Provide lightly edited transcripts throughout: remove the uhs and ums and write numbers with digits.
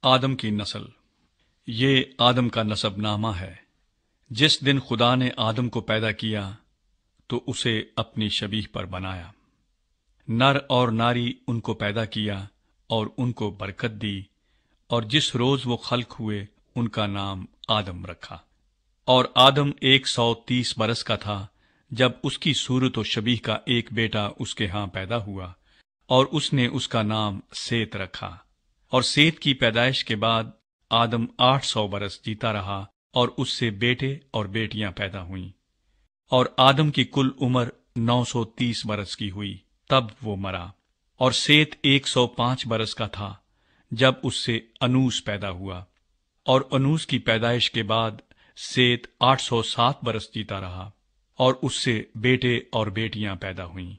آدم کی نسل۔ یہ آدم کا نسب نامہ ہے۔ جس دن خدا نے آدم کو پیدا کیا تو اسے اپنی شبیہ پر بنایا، نر اور ناری ان کو پیدا کیا اور ان کو برکت دی، اور جس روز وہ خلق ہوئے ان کا نام آدم رکھا۔ اور آدم 130 برس کا تھا جب اس کی صورت و شبیہ کا ایک بیٹا اس کے ہاں پیدا ہوا، اور اس نے اس کا نام سیت رکھا۔ اور سیت کی پیدائش کے بعد آدم 800 برس جیتا رہا، اور اس سے بیٹے اور بیٹیاں پیدا ہوئیں۔ اور آدم کی کل عمر 930 برس کی ہوئی، تب وہ مرا۔ اور سیت 105 برس کا تھا جب اس سے انوس پیدا ہوا، اور انوس کی پیدائش کے بعد سیت 807 برس جیتا رہا، اور اس سے بیٹے اور بیٹیاں پیدا ہوئیں۔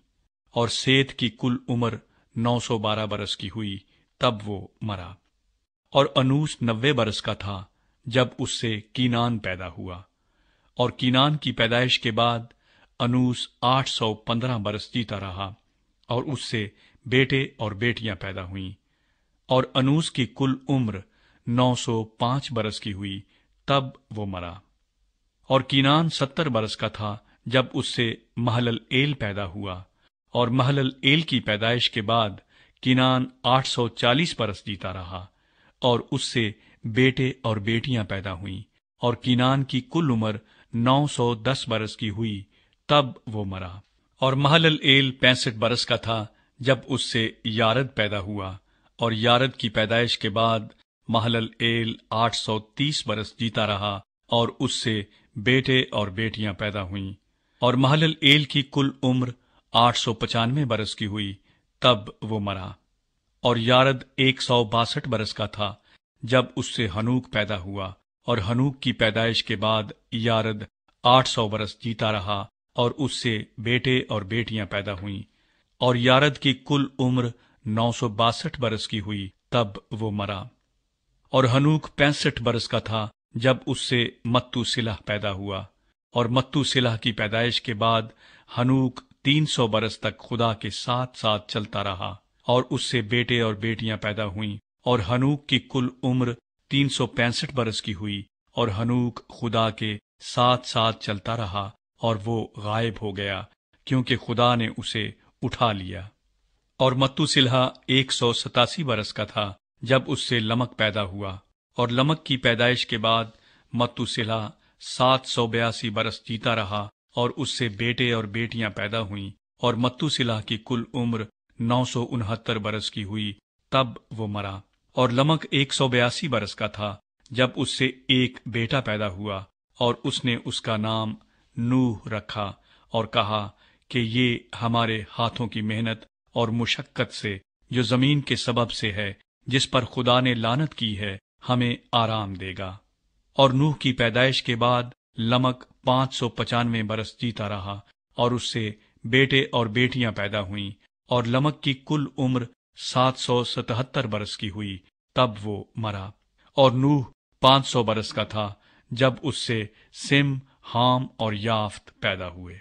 اور سیت کی کل عمر 912 برس کی ہوئی، تب وہ مرا۔ اور انوس 90 برس کا تھا جب اس سے کینان پیدا ہوا، اور کینان کی پیدائش کے بعد انوس 815 برس جیتا رہا، اور اس سے بیٹے اور بیٹیاں پیدا ہوئیں۔ اور انوس کی کل عمر 905 برس کی ہوئی، تب وہ مرا۔ اور کینان 70 برس کا تھا جب اس سے مہلل ایل پیدا ہوا، اور مہلل ایل کی پیدائش کے بعد کینان 840 برس جیتا رہا، اور اس سے بیٹے اور بیٹیاں پیدا ہوئیں۔ اور کینان کی کل عمر 910 برس کی ہوئی، تب وہ مرا۔ اور مہلل ایل 65 برس کا تھا جب اس سے یارد پیدا ہوا، اور یارد کی پیدائش کے بعد مہلل ایل 830 برس جیتا رہا، اور اس سے بیٹے اور بیٹیاں پیدا ہوئیں۔ اور مہلل ایل کی کل عمر 895 برس کی ہوئی، تب وہ مرا۔ اور یارد 162 برس کا تھا جب اس سے ہنوک پیدا ہوا، اور ہنوک کی پیدائش کے بعد یارد 800 برس جیتا رہا، اور اس سے بیٹے اور بیٹیاں پیدا ہوئیں۔ اور یارد کی کل عمر 962 برس کی ہوئی، تب وہ مرا۔ اور ہنوک 65 برس کا تھا جب اس سے متو سلح پیدا ہوا، اور متو سلح کی پیدائش کے بعد ہنوک 300 برس تک خدا کے ساتھ ساتھ چلتا رہا، اور اس سے بیٹے اور بیٹیاں پیدا ہوئیں۔ اور ہنوک کی کل عمر 365 برس کی ہوئی، اور ہنوک خدا کے ساتھ ساتھ چلتا رہا، اور وہ غائب ہو گیا کیونکہ خدا نے اسے اٹھا لیا۔ اور متو سلح 187 برس کا تھا جب اس سے لمک پیدا ہوا، اور لمک کی پیدائش کے بعد متو سلح 782 برس جیتا رہا، اور اس سے بیٹے اور بیٹیاں پیدا ہوئیں۔ اور متو سلح کی کل عمر 969 برس کی ہوئی، تب وہ مرا۔ اور لمک 182 برس کا تھا جب اس سے ایک بیٹا پیدا ہوا، اور اس نے اس کا نام نوح رکھا، اور کہا کہ یہ ہمارے ہاتھوں کی محنت اور مشقت سے جو زمین کے سبب سے ہے، جس پر خدا نے لعنت کی ہے، ہمیں آرام دے گا۔ اور نوح کی پیدائش کے بعد لمک 595 برس جیتا رہا، اور اس سے بیٹے اور بیٹیاں پیدا ہوئیں۔ اور لمک کی کل عمر 777 برس کی ہوئی، تب وہ مرا۔ اور نوح 500 برس کا تھا جب اس سے سم، حام اور یافت پیدا ہوئے۔